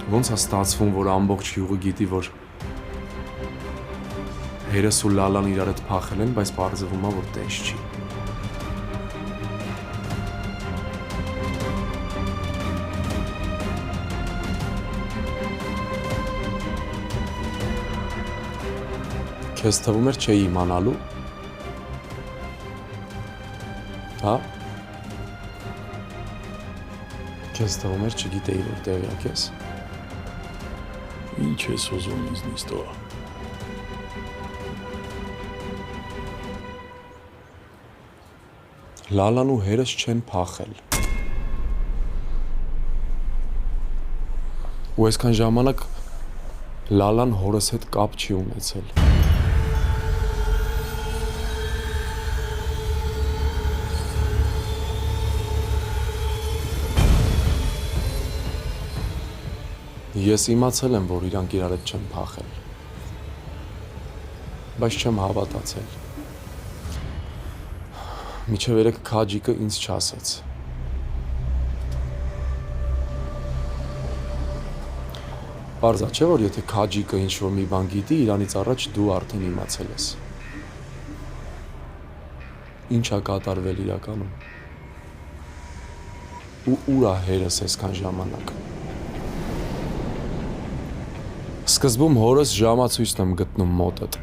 Ոնց է ստացվում, որ ամբողջ յուղը գիտի, որ հերս ու Լալան իրար հետ փախել են, բայց պարզվում է, որ տես չի։ Քեզ թվում էր չէի իմանալու։ Հա։ Քեզ թվում էր չգիտեի, որ տեղյակ ես։ Ինչ ես ուզում ինձնից տո։ Լալան ու հերս չեն փախել։ Ու այսքան ժամանակ Լալան հորս հետ կապ չի ունեցել։ Ես իմացել եմ, որ իրանք իրար հետ չեն փախել, բայց չեմ հավատացել։ Միջև երեք քաջիկը ինձ չասեց։ Պարզա չէ, որ եթե քաջիկը ինչ-որ մի բան գիտի, իրանից առաջ դու արդեն իմացել ես։ Ինչ է կատարվել իրականում։ Ու ուր է հերս այսքան ժամանակ։ Սկզբում հորս ժամացույցն եմ գտնում մոտդ։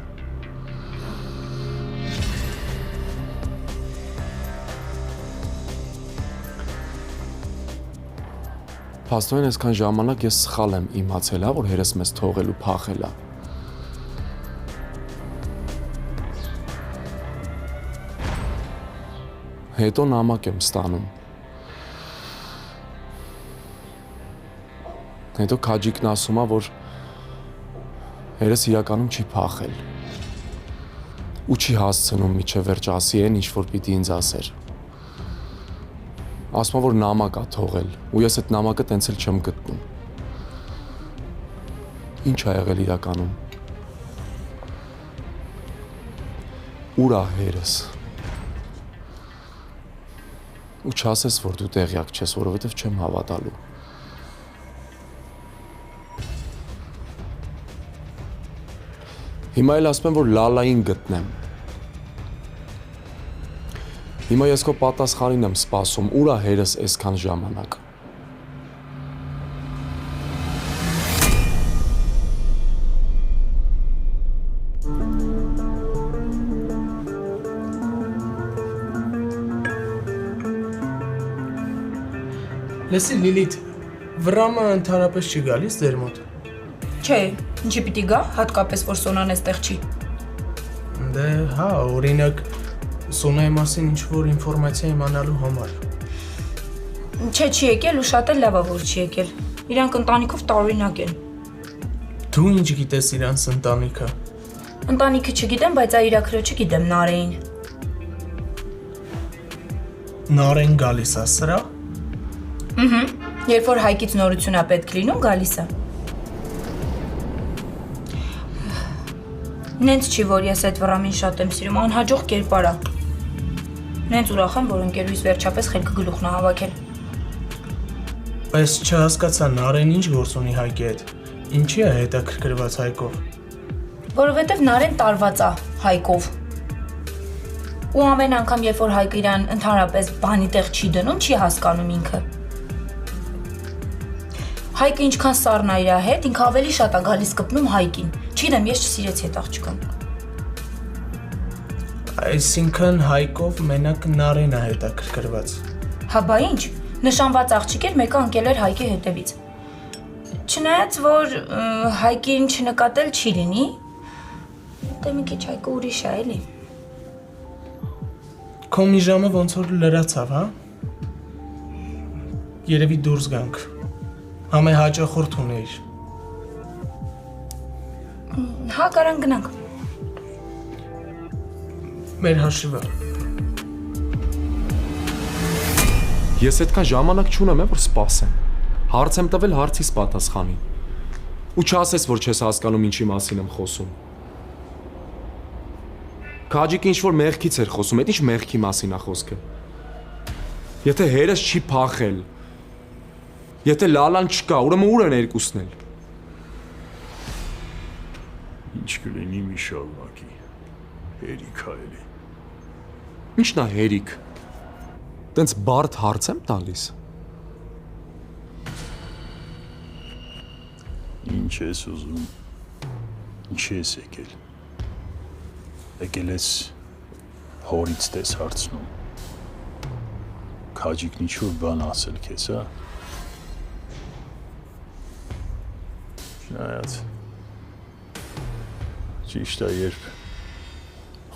Փաստորեն այսքան ժամանակ ես սխալ եմ իմացել, որ հերս մեզ թողել ու փախել է։ Հետո նամակ եմ ստանում։ Հետո քաջիկն ասում է, որ հերս իրականում չի փախել։ Ու չի հասցնում միջև վերջ ասի այն, ինչ որ պիտի ինձ ասեր։ Ասում է, որ նամակ է թողել, ու ես այդ նամակը տենց էլ չեմ գտնում։ Ինչ է եղել իրականում։ Ուր է հերս։ Ու չասես, որ դու տեղյակ չես, որովհետև չեմ հավատալու։ Հիմա էլ ասում եմ, որ Լալային գտնեմ։ Հիմա ես քո պատասխանին եմ սպասում, ուր է հերս այսքան ժամանակ։ Լսի Լիլիթ, վրամը ընդհանրապես չի գալիս ձեր մոտ։ Չէ, ինչի պիտի գա, հատկապես որ Սոնան էստեղ չի։ Դե հա, օրինակ Սոնայի մասին ինչ-որ ինֆորմացիա իմանալու համար։ Չէ, չի եկել ու շատ էլ լավ է, որ չի եկել։ Իրանք ընտանիքով տարօրինակ են։ Դու ինչ գիտես իրանց ընտանիքը։ Ընտանիքը չգիտեմ, բայց այ իր քրոջը գիտեմ Նարեին։ Նարեն գալիս է սրա։ Երբ որ Հայկից նորություն է պետք լինում, գալիս է։ Նենց չի, որ ես այդ վրամին շատ եմ սիրում, անհաջող կերպար է։ Նենց ուրախ եմ, որ ընկերուհիս վերջապես խելքը գլուխն է հավաքել։ Բայց չհասկացա Նարեն ինչ գործ ունի Հայկի հետ։ Ինչի է հետաքրքրված Հայկով։ Որովհետև Նարեն տարված է Հայկով։ Ու ամեն անգամ, երբ որ Հայկը իրան ընդհանրապես բանի տեղ չի դնում, չի հասկանում ինքը։ Հայկը ինչքան սառն է իր հետ, ինքը ավելի շատ է գալիս կպնում Հայկին։ Չգիտեմ, ես չսիրեցի այդ աղջկան։ Այսինքն Հայկով մենակ Նարեն է հետաքրքրված։ Հա բա ինչ, նշանված աղջիկ էր, մեկը ընկել էր Հայկի հետևից։ Չնայած որ Հայկին չնկատել չի լինի, դե մի քիչ Հայկը ուրիշ է, էլի։ Քո մի ժամը ոնց որ լրացավ, հա։ Երևի դուրս գանք։ Համե հաճախորդ ունեիր։ Հա, կարան գնանք։ Մեր հաշիվը։ Ես այդքան ժամանակ չունեմ, որ սպասեմ։ Հարց եմ տվել, հարցիս պատասխանի։ Ու չասես, որ չես հասկանում ինչի մասին եմ խոսում։ Քաջիկը ինչ-որ մեղքից էր խոսում, այդ ինչ մեղքի մասին է խոսքը։ Եթե հերս չի փախել, Եթե Լալան չկա, ուրեմն ուր են երկուսն էլ։ Ինչ կլինի մի շարունակի։ Հերիքա էլի։ Ինչն է հերիք։ Տենց բարդ հարց եմ տալիս։ Ինչ ես ուզում։ Ինչ ես եկել։ Եկել ես հորից տես հարցնում։ Քաջիկն ինչ-որ բան ասել քեզ, հա։ Չնայած ճիշտ է, երբ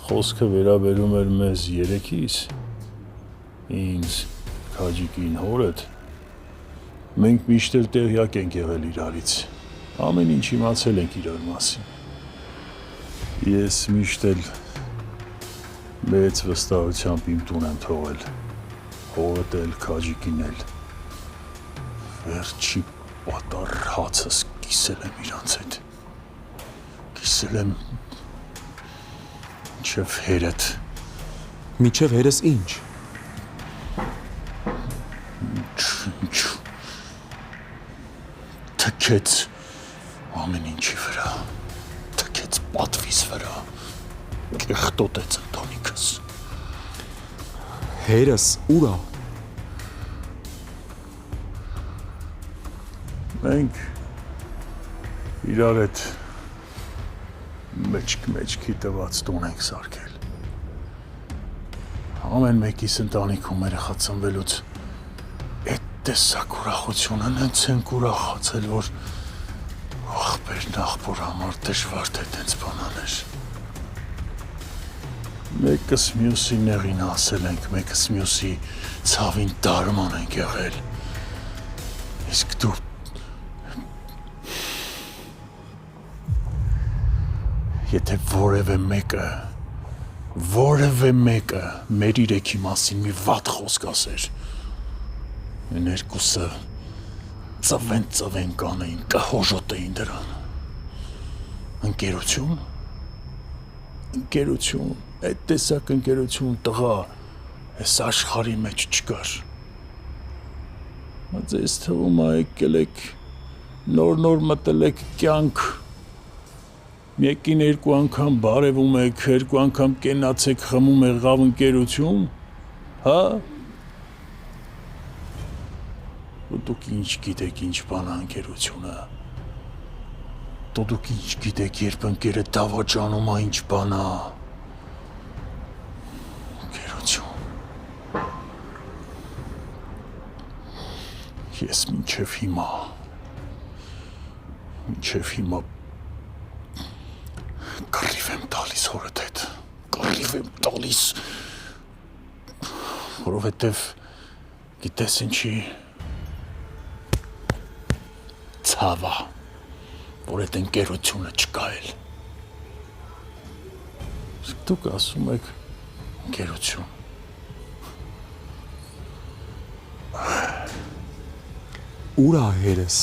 խոսքը վերաբերում էր մեզ երեքիս, ինձ, քաջիկին, հորդ, մենք միշտ էլ տեղյակ ենք եղել իրարից, ամեն ինչ իմացել ենք իրար մասին։ Ես միշտ էլ մեծ վստահությամբ իմ տուն եմ թողել, հորդ էլ, քաջիկին էլ, վերջի պատառ հացս կիսել եմ իրանց հետ, կիսել եմ մինչև հերդ, Միջև հերս ինչ։ ինչ թքեց ամեն ինչի վրա, թքեց պատվիս վրա, կեղտոտեց ընտանիքս։ Հերս ուր է։ Մենք իրար հետ մեջքի տված տուն ենք սարքել։ Ամեն մեկիս ընտանիքում երեխա ծնվելուց այդ տեսակ ուրախությունը նենց ենք ուրախացել, որ ախպերն ախպոր համար դժվար թե տենց բան աներ։ Մեկս մյուսի նեղին ասել ենք, մեկս մյուսի ցավին դարման ենք եղել։ Իսկ դու Եթե որևէ մեկը մեր իրեքի մասին մի վատ խոսք ասեր, են երկուսը ծվեն կանեին, կհոժոտեին դրան։ Ընկերություն, այդ տեսակ ընկերություն տղա, այս աշխարհի մեջ չկար։ Ձեզ թվում է եկել եք, նոր մտել եք կյանք, Մեկին երկու անգամ բարևում եք, երկու անգամ կենացեք, խմում եղավ ընկերություն, հա? Դուք ինչ գիտեք, ինչ բան է ընկերությունը, դուք ինչ գիտեք, երբ ընկերը դավաճանում է, ինչ բան է, ընկերություն, ես մինչև հիմա Կռիվ եմ տալիս հորդ հետ, կռիվ եմ տալիս, որովհետև գիտես ինչի ցավա, որ այդ ընկերությունը չկա էլ։ Դուք ասում եք ընկերություն։ Ուր է հերս։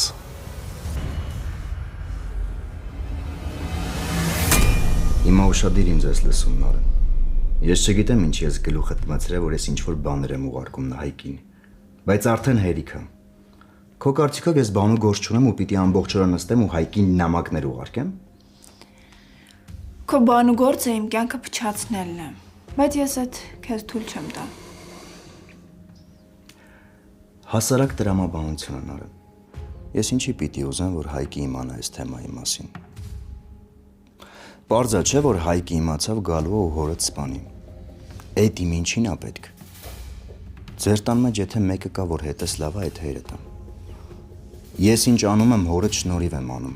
Հիմա ուշադիր ինձ ես լսում, Նարեն։ Ես չգիտեմ ինչ ես գլուխդ մցրել, որ ես ինչ-որ բաներ եմ ուղարկում Նահիկին, բայց արդեն հերիք է։ Քո կարծիքով ես բանու գործ չունեմ ու պիտի ամբողջ օրը նստեմ ու Հայկին նամակներ ուղարկեմ։ Քո բանու գործը իմ կյանքը փչացնելն է, բայց ես այդ քեզ թույլ չեմ տա։ Հասարակ տրամաբանություն, Նարեն։ Ես ինչի պիտի ուզեմ, որ Հայկի իմանա այս թեմայի մասին։ Պարզա չէ, որ Հայկը իմացավ գալու ու հորդ սպանի։ Այդ իմ ինչին է պետք։ Ձեր տան մեջ եթե մեկը կա, որ հետս լավ է, այդ հերդ է։ Ես ինչ անում եմ, հորդ շնորհիվ եմ անում։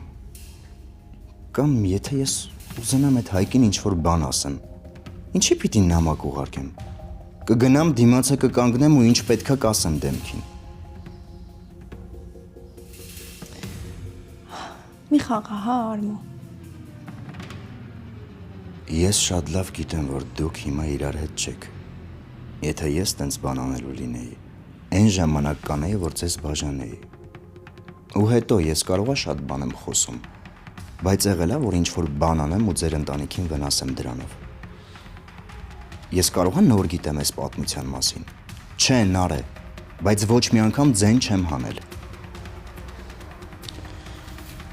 Կամ եթե ես ուզենամ այդ Հայկին ինչ-որ բան ասեմ, ինչի պիտի նամակ ուղարկեմ։ Կգնամ դիմացը կկանգնեմ ու ինչ պետքա կասեմ դեմքին։ Մի խաղա, հա, Արմո։ Ես շատ լավ գիտեմ, որ դուք հիմա իրար հետ չեք։ Եթե ես տենց բան անելու լինեի, այն ժամանակ կանեի, որ ձեզ բաժանեի։ Ու հետո ես կարող եմ շատ բան եմ խոսում, բայց եղել է, որ ինչ-որ բան անեմ ու ձեր ընտանիքին վնասեմ դրանով։ Ես կարող եմ նոր գիտեմ այս պատմության մասին։ Չէ, Նարե, բայց ոչ մի անգամ ձեն չեմ հանել։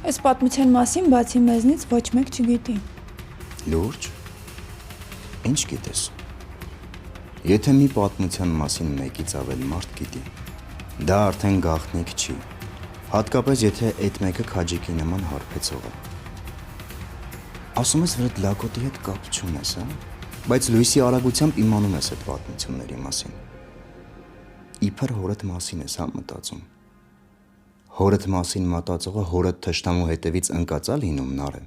Այս պատմության մասին բացի մեզնից ոչ մեկ չգիտի։ Լուրջ։ Ինչ գիտես։ Եթե մի պատմության մասին մեկից ավել մարդ գիտի, դա արդեն գաղտնիք չի։ Հատկապես եթե այդ մեկը քաջիկի նման հարբեցող է։ Ասում ես, որ այդ լակոտի հետ կապ չունես, հա? Բայց լույսի արագությամբ իմանում ես այդ պատմությունների մասին։ Իբր հորդ մասին ես հա մտածում։ Հորդ մասին մտածողը հորդ թշնամու հետևից ընկածալ հինում նարը։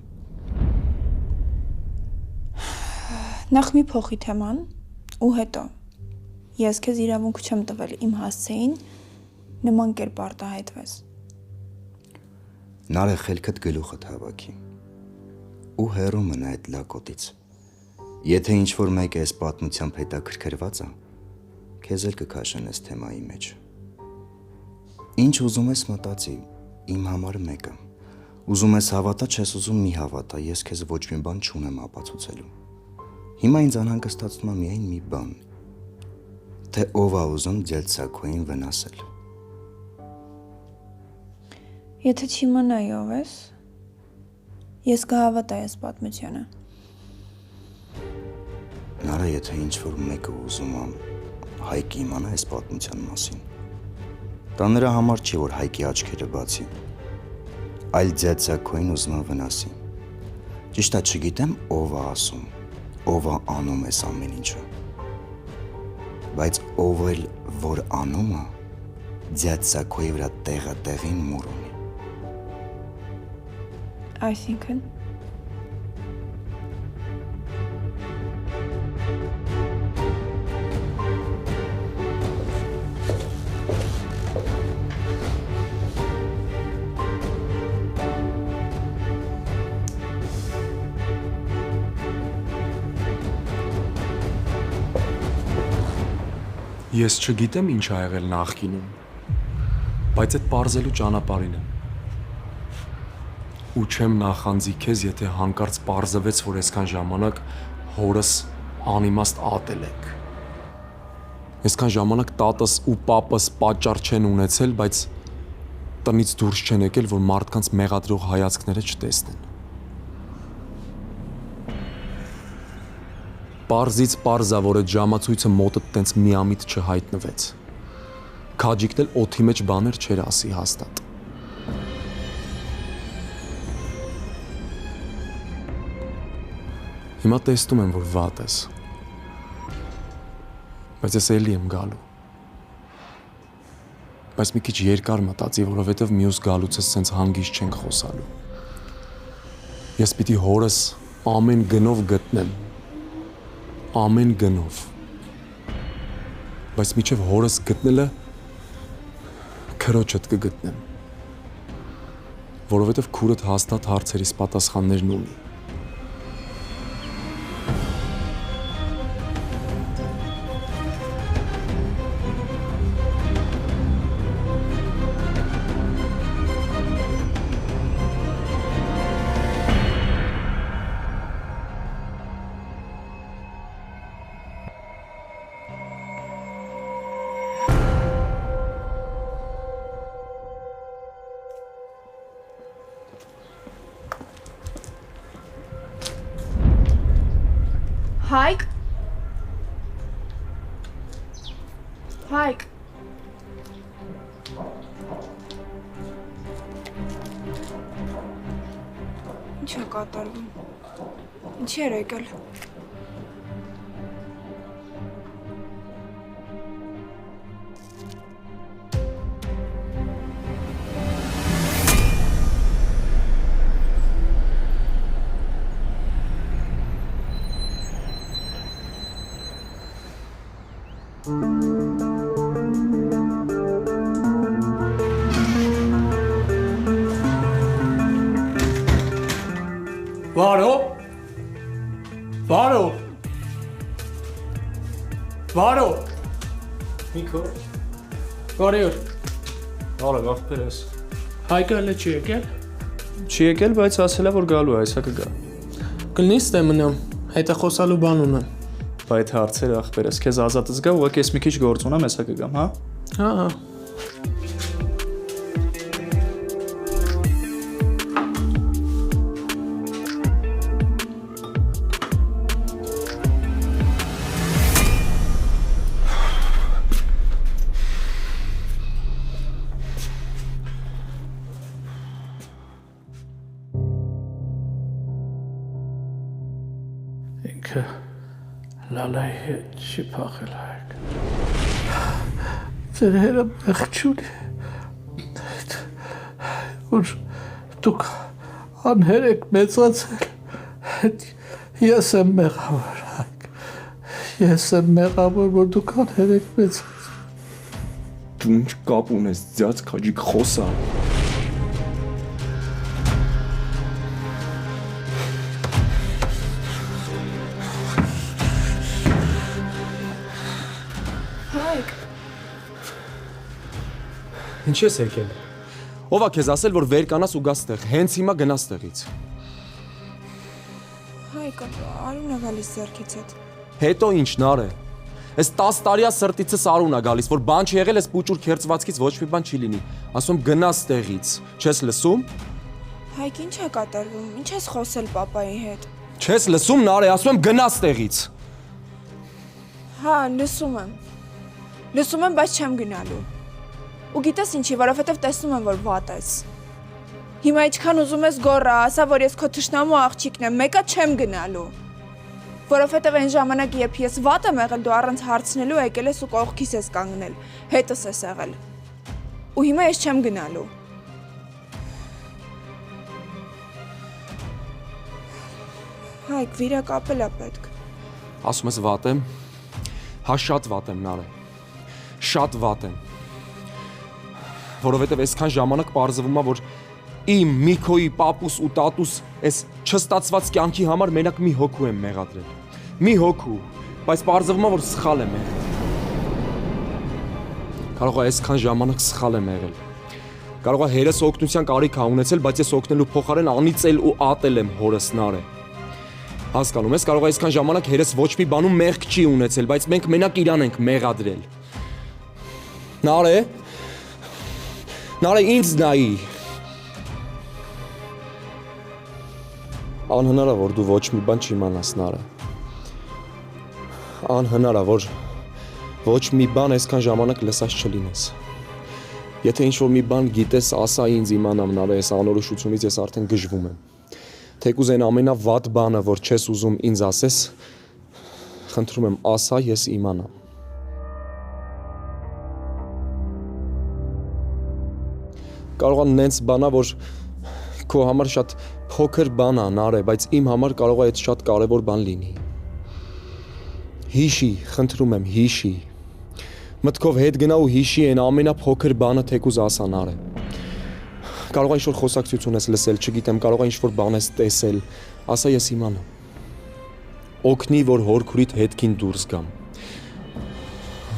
Նախ մի փոխի թեման ու հետո ես քեզ իրավունք չեմ տվել իմ հասցեին նման կերպ արտահայտվես։ Նարը խելքդ գլուխդ հավաքի։ Ու հեռու մնա այդ լակոտից։ Եթե ինչ-որ մեկը այս պատմությամբ հետաքրքրված է, քեզ էլ կքաշեն այս թեմայի մեջ։ Ինչ ուզում ես մտածի, իմ համար մեկը։ Ուզում ես հավատա, չես ուզում մի հավատա, ես քեզ ոչ մի բան չունեմ ապացուցելու։ Հիմա ինձ անհանգստացնում է միայն մի բան, թե ով է ուզում Ձելցակոյին վնասել։ Եթե չիմանայի ով ես, ես կհավատայի այս պատմությանը։ Նարը, եթե ինչ-որ մեկը ուզում է Հայկի իմանա այս պատմության մասին, դա նրա համար չի, որ Հայկի աչքերը բացի, այլ Ձելցակոյին ուզում է վնասի։ Ճիշտ է, չգիտեմ ով է ասում, ով է անում այս ամեն ինչը, բայց ով էլ որ անում է, Ձելցակոյի վրա տեղին մուր ունի։ Այսինքն Ես չգիտեմ ինչ ա եղել նախկինում, բայց այդ պարզելու ճանապարհին եմ։ Ու չեմ նախանձի քեզ, եթե հանկարծ պարզվեց, որ այսքան ժամանակ հորս անիմաստ ատել եք։ Այսքան ժամանակ տատս ու պապս պատճառ չեն ունեցել, բայց տնից դուրս չեն եկել, որ մարդկանց մեղադրող հայացքները չտեսնեն։ Պարզից պարզա, որ այդ ժամացույցը մոտդ տենց միամիտ չհայտնվեց։ Քաջիկն էլ օդի մեջ բաներ չեր ասի հաստատ։ Հիմա տեսնում եմ, որ վատ ես։ Բայց ես էլի եմ գալու։ Բայց մի քիչ երկար մտածի, որովհետև մյուս գալուց սենց հանգիստ չենք խոսալու։ Ես պիտի հորս ամեն գնով գտնեմ։ Ամեն գնով։ Բայց միջև հորս գտնելը քրոջդ կգտնեմ։ Որովհետև քուրդ հաստատ հարցերիս պատասխաններն ունի։ Հայկ Հայկ Ինչ է կատարվում։ Ինչի էր եկել։ Վարո։ Նիկո։ Բարի օր։ Արագ ախպեր ես։ Հայկը հələ չի եկել։ Չի եկել, բայց ասել է, որ գալու է, այսա կգա։ Կլինի ստե մնամ, հետը խոսալու բան ունեմ։ Բայց հարցերը ախպեր ես, քեզ ազատ զգա, ուղղակի ես մի քիչ գործ ունեմ, այսա կգամ, հա։ Հա։ Մեղքը լալայի հետ չի փախել Հայկ։ Ձեր հերը մեղ չունի, որ դուք անհեր եք մեծացել, ես եմ մեղավոր Հայկ, ես եմ մեղավոր, որ դուք անհեր եք մեծացել։ Դու ինչ կապ ունես, ձյաց քաջիկ խոսա։ Հայկ, Ինչ ես եկել։ Ո՞վ է քեզ ասել, որ վեր կանաս ու գաս տեղ, հենց հիմա գնաս տեղից։ Հայկ, Արուն է գալիս ձեռքից հետ։ Հետո ինչ նար է։ Այս 10 տարիա սրտիցս Արուն է գալիս, որ բան չի եղել, այս պուճուր քերծվածքից ոչ մի բան չի լինի։ Ասում գնաս տեղից։ Չես լսում։ Հայկ, ինչ է կատարվում, ինչ ես խոսել պապայի հետ։ Չես լսում նար է, ասում եմ գնաս տեղից։ Հա, լսում եմ, բայց չեմ գնալու։ Ու գիտես ինչի, որովհետև տեսնում եմ, որ վատ ես։ Հիմա ինչքան ուզում ես գոռա, ասա, որ ես քո թշնամու աղջիկն եմ, մեկը չեմ գնալու։ Որովհետև այն ժամանակ, երբ ես վատ եմ եղել, դու առանց հարցնելու եկել ես ու կողքիս ես կանգնել, հետս ես եղել։ Ու հիմա ես չեմ գնալու։ Հայկ, վիրակապել է պետք։ Ասում ես վատ եմ։ Հա շատ վատ եմ նար է։ Շատ վատ եմ։ Որովհետև այսքան ժամանակ պարզվում է, որ իմ Միքոյի պապուս ու տատուս այս չստացված կյանքի համար մենակ մի հոգու եմ մեղադրել։ Մի հոգու, բայց պարզվում է, որ սխալ եմ եղել։ Կարող է այսքան ժամանակ սխալ եմ եղել։ Կարող է հերս օգնության կարիք ա ունեցել, բայց ես օգնելու փոխարեն անիծել ու ատել եմ հորս նարը։ Հասկանում ես, կարող է այսքան ժամանակ հերս ոչ մի բանում մեղք չի ունեցել, բայց մենք մենակ իրան ենք մեղադրել։ Նարե ինձ նայի։ Անհնար է, որ դու ոչ մի բան չիմանաս նարը։ Անհնար է, որ ոչ մի բան այսքան ժամանակ լսած չլինես։ Եթե ինչ-որ մի բան գիտես, ասա ինձ իմանամ նարը, այս անորոշությունից ես արդեն գժվում եմ։ Թեկուզ այն ամենավատ բանը, որ չես ուզում ինձ ասես, խնդրում եմ, ասա, ես իմանամ։ Կարող է նենց բանա, որ քո համար շատ փոքր բան է, նարե, բայց իմ համար կարող է այդ շատ կարևոր բան լինի։ Հիշի, խնդրում եմ, հիշի։ Մտքով հետ գնա ու հիշի այն ամենափոքր բանը թեկուզ ասա նարե։ Կարող է ինչ-որ խոսակցություն ես լսել, չգիտեմ, կարող է ինչ-որ բան ես տեսել, ասա ես իմանամ։ Օգնի, որ հորքուրիդ հետքին դուրս գամ։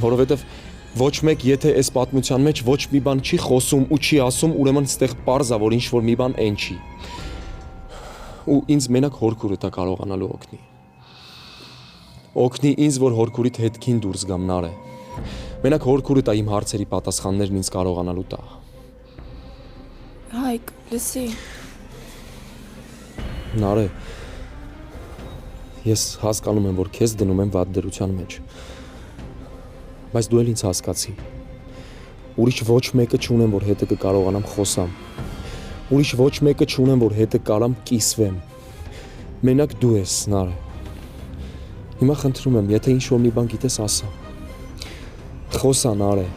Որովհետև ոչ մեկ, եթե այս պատմության մեջ ոչ մի բան չի խոսում ու չի ասում, ուրեմն ստեղ պարզ է, որ ինչ-որ մի բան այն չի։ Ու ինձ մենակ հորքուրդ է կարողանալու օգնի։ Օգնի ինձ, որ հորքուրիդ հետքին դուրս գամ նարե։ Մենակ հորքուրդ է իմ հարցերի պատասխաններն ինձ կարողանալու տա։ Հայկ, լսի։ Նարե, ես հասկանում եմ, որ քեզ դնում եմ վատ դրության մեջ։ Բայց դու էլ ինձ հասկացի։ Ուրիշ ոչ մեկը չունեմ, որ հետը կկարողանամ խոսամ։ Ուրիշ ոչ մեկը չունեմ, որ հետը կարամ կիսվեմ։ Մենակ դու ես, նարե։ Հիմա խնդրում եմ, եթե ինչ-որ մի բան գիտես, ասա։ Խոսա, նարե։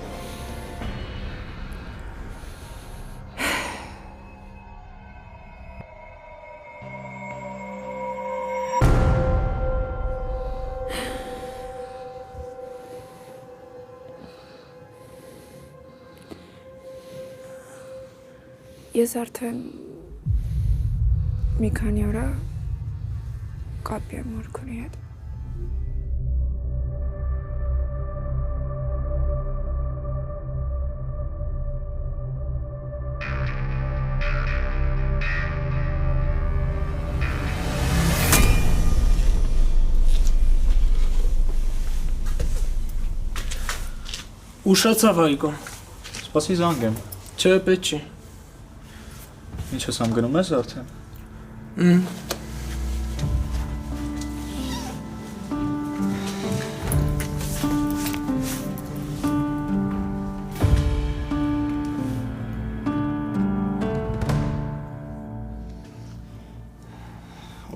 Ես արդեն մի քանի օր կապի եմ հորքուրի հետ։ Ուշացավ Հայկոն։ Սպասի զանգեմ։ Չէ, պետք չի։ Ինչ ես ամ գնում ես արդեն։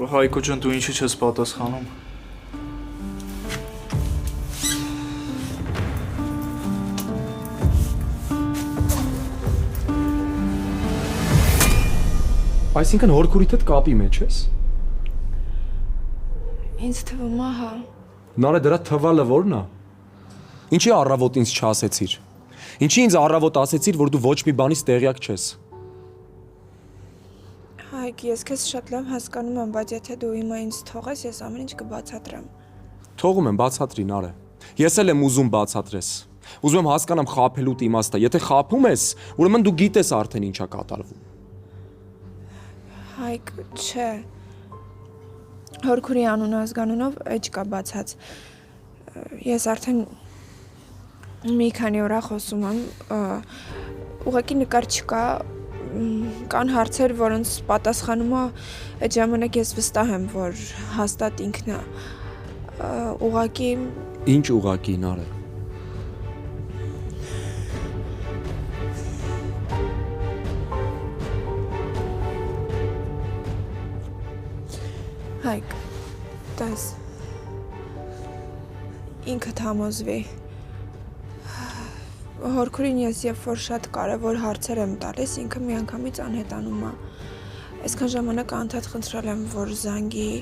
Հայկո ջան, դու ինչի չես պատասխանում։ Այսինքն հորքուրիդ հետ կապի մեջ ես։ Ինձ թվում է, հա։ Նարե դրա թվալը ո՞րն է։ Ինչի առավոտ ինձ չասեցիր։ Ինչի ինձ առավոտ ասեցիր, որ դու ոչ մի բանից տեղյակ չես։ Հայկ, ես քեզ շատ լավ հասկանում եմ, բայց եթե դու հիմա ինձ թողես, ես ամեն ինչ կբացատրեմ։ Թողում եմ բացատրի Նարե։ Ես էլ եմ ուզում բացատրես։ Ուզում եմ հասկանամ խաբելուտ իմաստը։ Եթե խաբում ես, ուրեմն դու գիտես արդեն ինչա կատարվում։ Հայկ, չէ։ Հորքուրի անունը ազգանունով էջ կա բացած։ Ես արդեն մի քանի օր խոսում եմ, ուղղակի նկար չկա, կան հարցեր, որոնց պատասխանումը այդ ժամանակ ես վստահ եմ, որ հաստատ ինքն է։ Ուղղակի Ինչ ուղղակի Նարե։ Հայկ, տես, ինքդ համոզվի, հորքուրին ես երբ որ շատ կարևոր հարցեր եմ տալիս, ինքը միանգամից անհետանում է, այսքան ժամանակ անդադ խնդրել եմ, որ զանգի,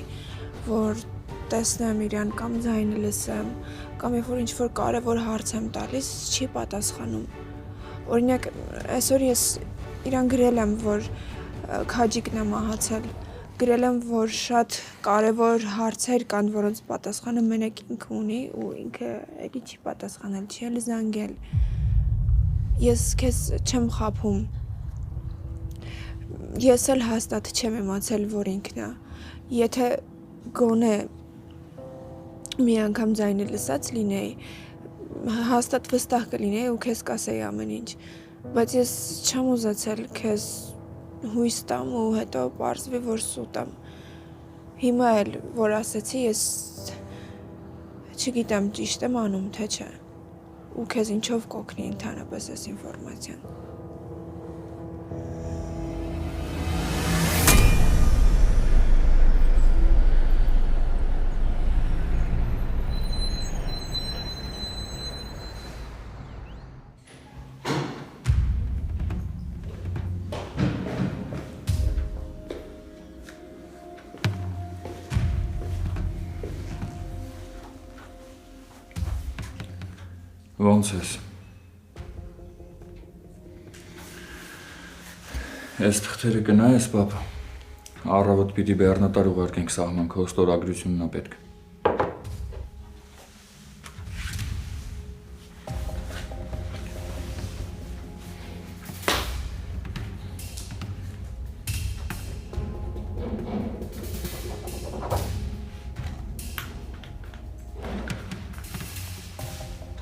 որ տեսնեմ իրան կամ ձայնը լսեմ, կամ երբ որ ինչ-որ կարևոր հարց եմ տալիս, չի պատասխանում, օրինակ, այսօր ես իրան գրել եմ, որ քաջիկն է մահացել, գրել եմ, որ շատ կարևոր հարցեր կան, որոնց պատասխանը մենակ ինքը ունի ու ինքը էլի չի պատասխանել, չի էլ զանգել։ Ես քեզ չեմ խաբում։ Ես էլ հաստատ չեմ իմացել, որ ինքն է։ Եթե գոնե մի անգամ ձայնը լսած լինեի, հաստատ վստահ կլինեի ու քեզ կասեի ամեն ինչ, բայց ես չեմ ուզեցել քեզ հույս տամ ու հետո պարզվի, որ սուտ եմ։ Հիմա էլ, որ ասեցի, ես չգիտեմ ճիշտ եմ անում, թե չէ։ Ու քեզ ինչով կօգնի ընդհանրապես այս ինֆորմացիան։ Ոնց ես։ Այս թղթերը կնայես, պապա։ Առավոտ պիտի բեռնատար ուղարկենք սահման, քո ստորագրությունն է պետք։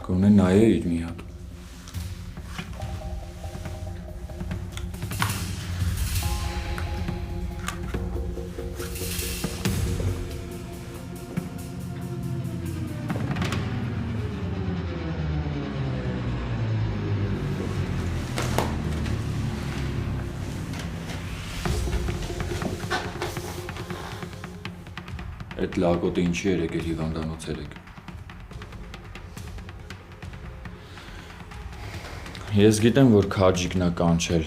Գոնե նայեիր մի հատ։ Այդ լակոտը ինչի էր եկել հիվանդանոցել եք։ Ես գիտեմ, որ քաջիկն է կանչել,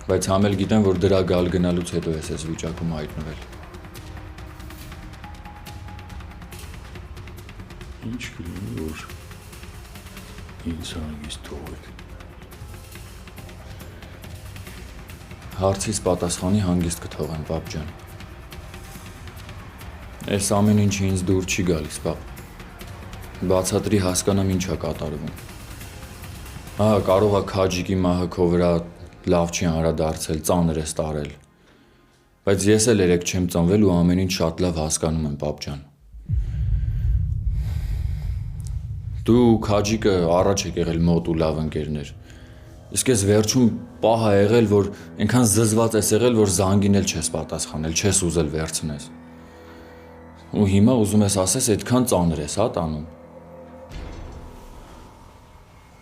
բայց համ էլ գիտեմ, որ դրա գալ գնալուց հետո ես այս վիճակում հայտնվել։ Ինչ կլինի, որ ինձ հանգիստ թողեք։ Հարցից պատասխանի հանգիստ կթողեմ, պապ ջան։ Այս ամեն ինչը ինձ դուր չի գալիս, պապ։ Բացատրի հասկանամ ինչ է կատարվում։ Ահա կարող է քաջիկի մահը քո վրա լավ չի հանրադարձել, ծանր ես տարել։ Բայց ես էլ երեք չեմ ծնվել ու ամեն ինչ շատ լավ հասկանում եմ, պապ ջան։ Դու քաջիկը առաջ եք եղել մոտ ու լավ ընկերներ։ Իսկ ես վերջում պահ ա եղել, որ այնքան զզված ես եղել, որ զանգին էլ չես պատասխանել, չես ուզել վերցնես։ Ու հիմա ուզում ես ասես այդքան ծանր ես, հա տանում։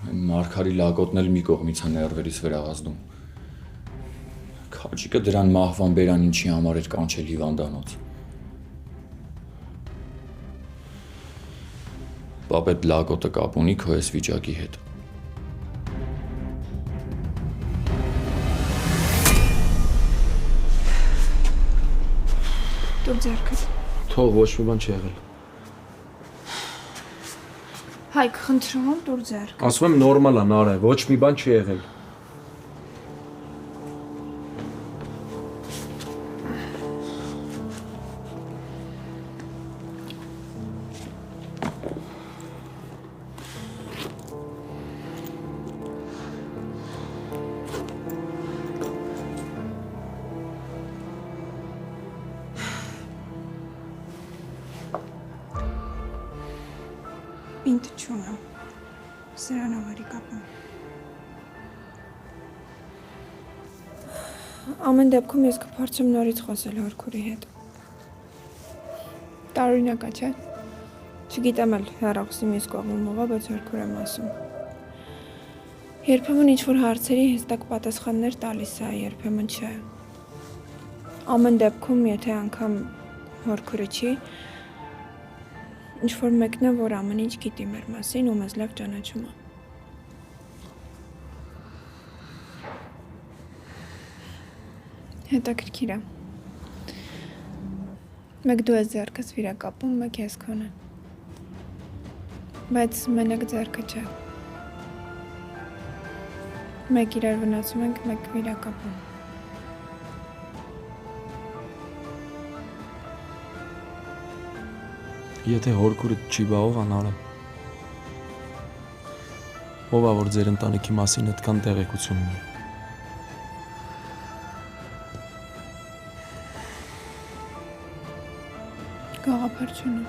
Մարգարի լակոտն էլ մի կողմից է ներվերից վերաղազդում։ Քաջիկը դրան մահվան բերան ինչի համար էր կանչել հիվանդանոց։ Պապ այդ լակոտը կապ ունի քո այս վիճակի հետ։ Դու ձեռքս։ Թող ոչ մի բան չի եղել։ Հայկ, խնդրում եմ, դու ձեռք։ Ասում եմ նորմալ է, Նարե, ոչ մի բան չի եղել։ Ինձ չունեմ։ Սրանով էի կապում։ Ամեն դեպքում ես կփորձեմ նորից խոսել Հորքուրի հետ։ Տարօրինակ է, չէ՞։ Չգիտեմ էլ հեռախոսի մյուս կողմում ով է, բայց Հորքուր եմ ասում։ Երբեմն ինչ-որ հարցերի հստակ պատասխաններ տալիս է, երբեմն չէ։ Ամեն դեպքում, եթե անգամ Հորքուրը չի, ինչ-որ մեկն է, որ ամեն ինչ գիտի մեր մասին ու մեզ լավ ճանաչում է։ Հետաքրքիր է։ Մեկ դու ես ձեռքս վիրակապում, մեկ ես քոնը։ Բայց մենակ ձեռքը չէ։ Մեկ իրար վնասում ենք, մեկ վիրակապում։ Եթե Հորքուրը չի բա ով անարը։ Ով է որ ձեր ընտանիքի մասին այդքան տեղեկություն ունի։ Գաղափար չունեմ։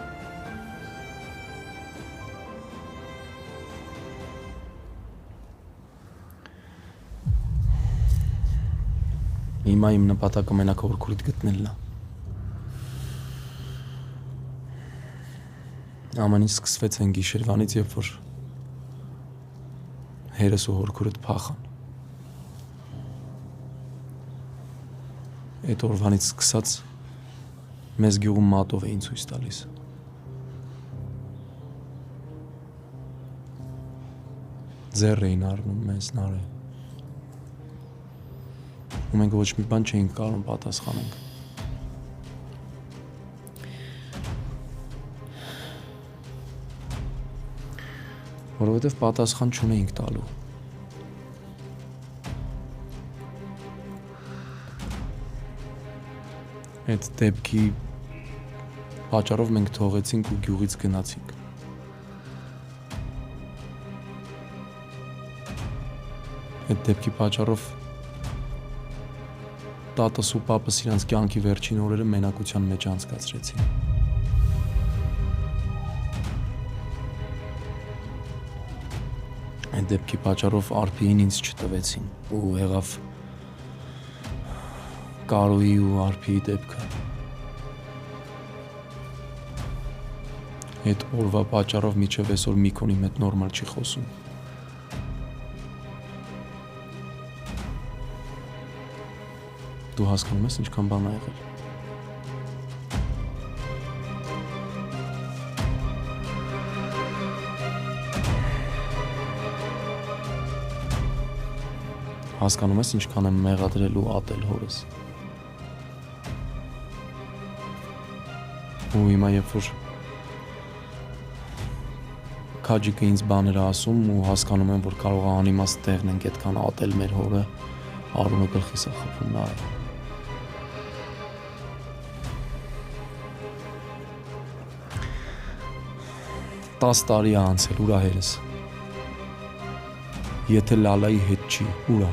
Հիմա իմ նպատակը մենակ Հորքուրիդ գտնելն է։ Ամեն ինչ սկսվեց այն գիշերվանից, երբ որ հերս ու Հորքուրդ փախան։ Այդ օրվանից սկսած մեզ գյուղում մատով էին ցույց տալիս։ Ձեռ էին առնում մեզ, Նարե։ Ու մենք ոչ մի բան չէինք կարող պատասխանենք։ Որովհետև պատասխան չունեինք տալու։ Այդ դեպքի պատճառով մենք թողեցինք ու գյուղից գնացինք։ Այդ դեպքի պատճառով տատս ու պապս իրանց կյանքի վերջին օրերը մենակության մեջ անցկացրեցին։ Այդ դեպքի պատճառով Արփիին ինձ չտվեցին ու եղավ Կարոյի ու Արփիի դեպքը։ Այդ օրվա պատճառով միջև այսօր Միքոնի հետ նորմալ չի խոսում։ Դու հասկանում ես ինչքան բան ա եղել։ Հասկանում ես ինչքան եմ մեղադրել ու ատել հորս։ Ու հիմա երբ որ Քաջիկը ինձ բաներ ասում ու հասկանում եմ, որ կարող է անիմաստ տեղն ենք այդքան ատել մեր հորը, Արոնը գլխիս է խփում նա։ 10 տարի է անցել, ուր է հերս։ Եթե Լալայի հետ չի, ուր է։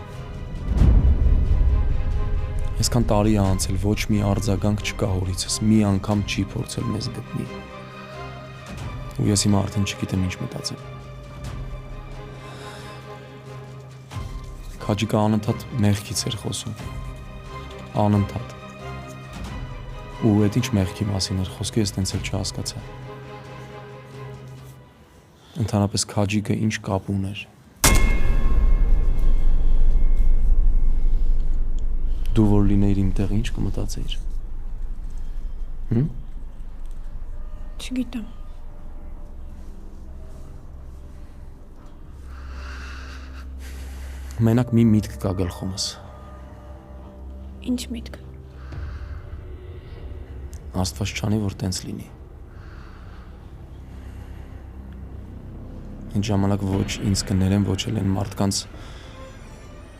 Այսքան տարի է անցել, ոչ մի արձագանք չկա հորիցս, մի անգամ չի փորձել մեզ գտնի։ Ու ես հիմա արդեն չգիտեմ ինչ մտածել։ Քաջիկը անընդհատ մեղքից էր խոսում։ Անընդհատ։ Ու այդ ինչ մեղքի մասին էր խոսքը, ես տենց էլ չհասկացա։ Ընդհանրապես Քաջիկը ինչ կապ ուներ։ Դու որ լինեիր իմ տեղը ինչ կմտածեիր։ Չգիտեմ։ Մենակ մի միտք կա գլխումս։ Ինչ միտք։ Աստված չանի, որ տենց լինի։ Ինչ ժամանակ ոչ ինձ կներեն, ոչ էլ են մարդկանց,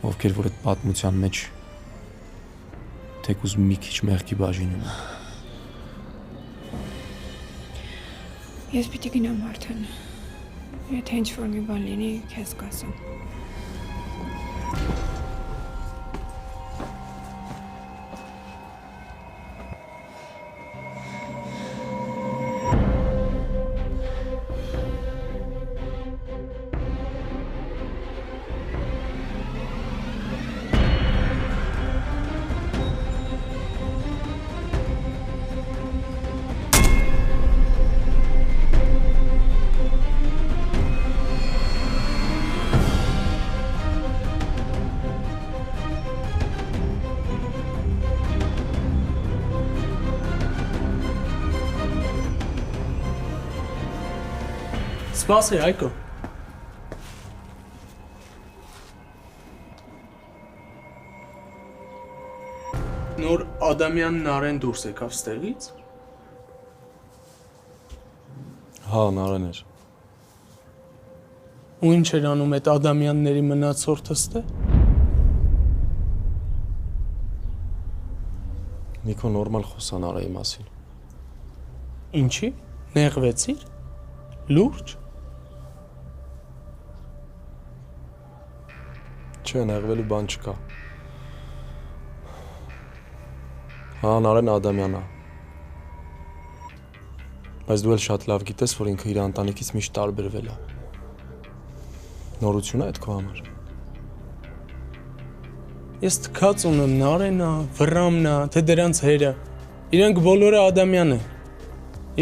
ովքեր որ այդ պատմության մեջ թեկուզ մի քիչ մեղքի բաժինում են։ Ես պիտի գնամ արդեն։ Եթե ինչ-որ մի բան լինի, քեզ կասեմ։ Սպասի, Հայկո։ Նոր Ադամյանն Արեն դուրս եկավ ստեղից։ Հա, Նարեն էր։ Ու ինչ էր անում այդ Ադամյանների մնացորդը ստե։ Նիկո նորմալ խոսան Արայի մասին։ Ինչի։ Նեղվեցիր։ Լուրջ։ Չէ, նեղվելու բան չկա։ Հա, Նարեն Ադամյանն է։ Բայց դու էլ շատ լավ գիտես, որ ինքը իր ընտանիքից միշտ տարբերվել է։ Նորություն է այդ քո համար։ Ես թքած ունեմ Նարենա, Վռամնա, թե դրանց հերը։ Իրանք բոլորը Ադամյան են։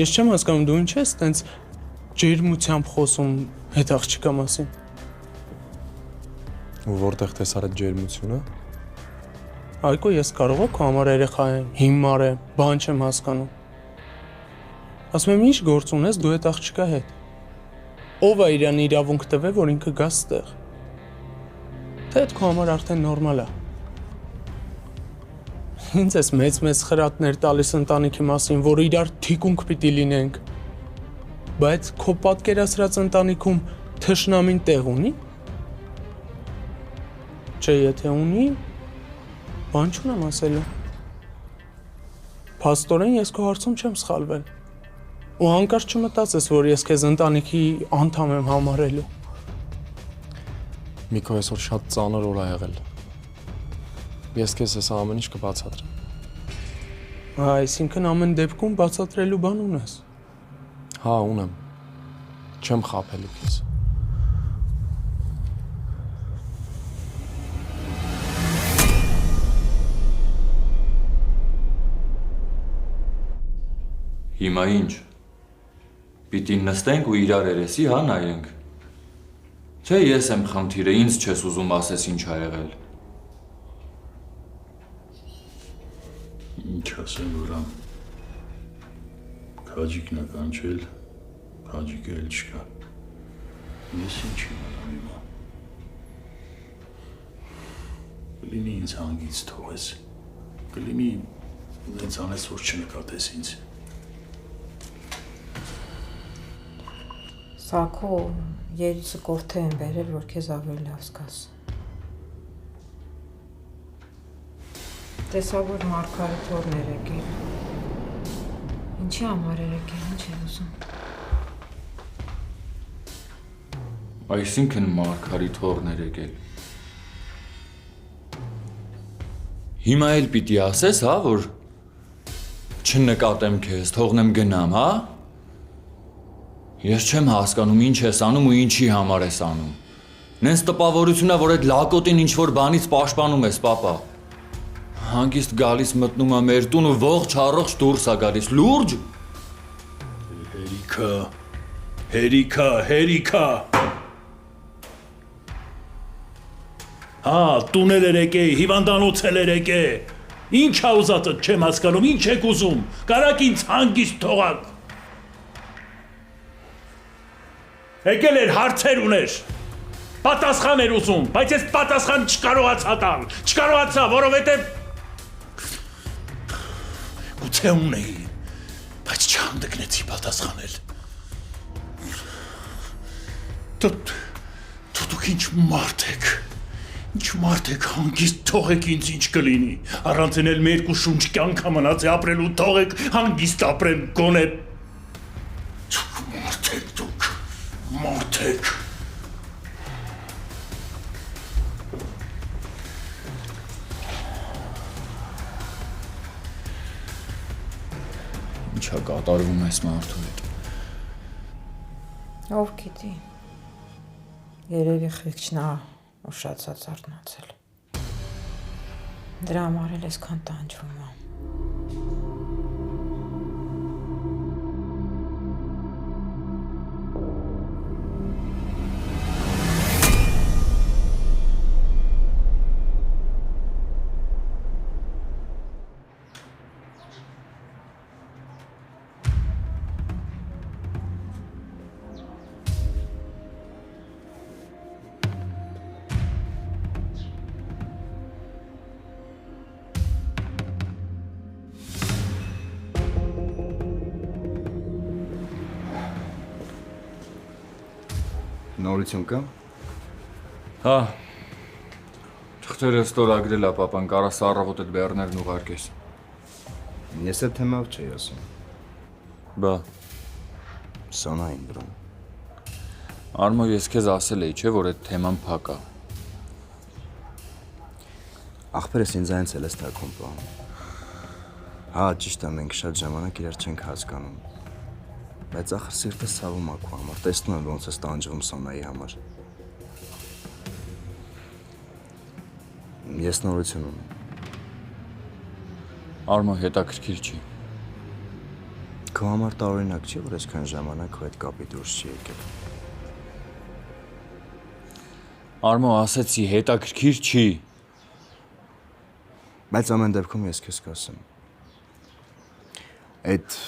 Ես չեմ հասկանում դու ինչ ես տենց ջերմությամբ խոսում հետ աղջիկա մասին։ Ու որտեղ տեսար այդ ջերմությունը։ Այկո ես կարող եմ քո համար երեխա եմ, հիմար եմ, բան չեմ հասկանում։ Ասում եմ ինչ գործ ունես դու այդ աղջիկա հետ։ Ով է իրան իրավունք տվել, որ ինքը գա ստեղ։ Թե այդ քո համար արդեն նորմալ է։ Ինձ ես մեծ խրատներ տալիս ընտանիքի մասին, որ իրար թիկունք պիտի լինենք։ Բայց քո պատկերացրած ընտանիքում թշնամին տեղ ունի։ Չէ, եթե ունի, բան չունեմ ասելու։ Փաստորեն ես քո հարցում չեմ սխալվել։ Ու հանկարծ չմտածես, որ ես քեզ ընտանիքի անդամ եմ համարելու։ Միկո այսօր շատ ծանր օր ա եղել։ Ես քեզ այս ամեն ինչ կբացատրեմ։ Այսինքն ամեն դեպքում բացատրելու բան ունես։ Հա, ունեմ։ Չեմ խաբելու քեզ։ Հիմա ինչ։ Պիտի նստենք ու իրար երեսի, հա, նայենք։ Չէ, ես եմ խնդիրը, ինձ չես ուզում ասես ինչ ա եղել։ Ինչ ասեմ Վռամ։ Քաջիկն է կանչել, քաջիկը էլ չկա։ Ես ինչ իմանամ հիմա։ Կլինի ինձ հանգից թողես։ Կլինի ինձ անես, որ չնկատես ինձ։ Սակո երուսը կորթե են բերել, որ քեզ ավելի լավ զգաս։ Տեսա, որ Մարգարիթորն էր եկել։ Ինչի համար էր եկել, ինչ էր ուզում։ Այսինքն Մարգարիթորն էր եկել։ Հիմա էլ պիտի ասես, հա, որ չնկատեմ քեզ, թողնեմ գնամ, հա։ Ես չեմ հասկանում ինչ ես անում ու ինչի համար ես անում։ Նենց տպավորությունն է, որ այդ լակոտին ինչ-որ բանից պաշտպանում ես, պապա։ Հանգիստ գալիս մտնում է մեր տուն ու ողջ առողջ դուրս է գալիս, լուրջ։ Հերիքա։ Հա, տունել էր եկե, հիվանդանոց էլ էր եկե։ Ինչ ա ուզածդ չեմ հասկանում, ինչ եք ուզում։ Կարակ ինձ հանգիստ թողակ։ Եկել էր հարցեր ուներ։ Պատասխան էր ուզում, բայց ես պատասխան չկարողացա տալ, որովհետև գուցե ունեի, Բայց չհանդգնեցի պատասխանել։ Դուք ինչ մարդ եք։ Ինչ մարդ եք, հանգիստ թողեք ինձ ինչ կլինի։ Առանց էլ մեր երկու շունչ կյանք մնաց է ապրելու, թողեք հանգիստ ապրեմ, գոնե։ Դուք մարդ եք։ Ինչա կատարվում այս մարդու հետ։ Ով գիտի։ Երևի խիղճն ա ուշացած արթնացել։ Դրա համար էլ այսքան տանջվում ա։ Նորություն կա։ Հա։ Թղթերը ստորագրել ա պապան, կարաս առավոտդ բեռներն ուղարկես։ Ես այդ թեմով չէի ասում։ Բա, Սոնային բրոն։ Արմո, ես քեզ ասել էի, չէ, որ այդ թեման փակ ա։ Ախպերս ինձ այնց էլ ես թակում պահում։ Հա, ճիշտ է, մենք շատ ժամանակ իրար չենք հասկանում։ Բայց ախր սիրտս ցավում ա քո համար, տեսնում եմ ոնց ես տանջվում Սոնայի համար։ Ես նորություն ունեմ։ Արմո, հետաքրքիր չի։ Քո համար տարօրինակ չի, որ այսքան ժամանակ քո այդ կապի դուրս չի եկել։ Արմո, ասեցի, հետաքրքիր չի։ Բայց ամեն դեպքում ես քեզ կասեմ։ Այդ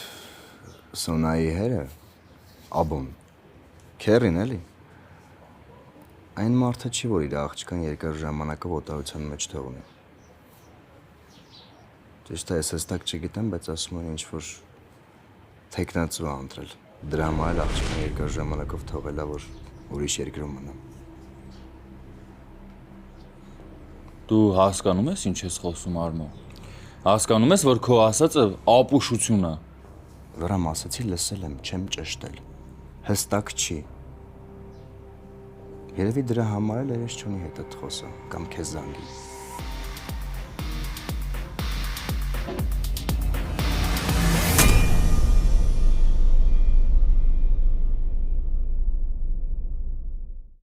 Սոնայի հերը, Աբոն, քերին էլի։ Այն մարդը չի, որ իր աղջկան երկար ժամանակը ոտարության մեջ թողնի։ Ճիշտ է, ես հստակ չգիտեմ, բայց ասում են ինչ-որ թեկնածու ա ընտրել։ Դրա համար էլ աղջկան երկար ժամանակով թողել ա, որ ուրիշ երկրում մնա։ Դու հասկանում ես ինչ ես խոսում, Արմո։ Հասկանում ես, որ քո ասածը ապուշություն ա։ Լրամ ասացի, լսել եմ, չեմ ճշտել։ Հստակ չի։ Երևի դրա համար էլ երես չունի հետդ խոսա, կամ քեզ զանգի։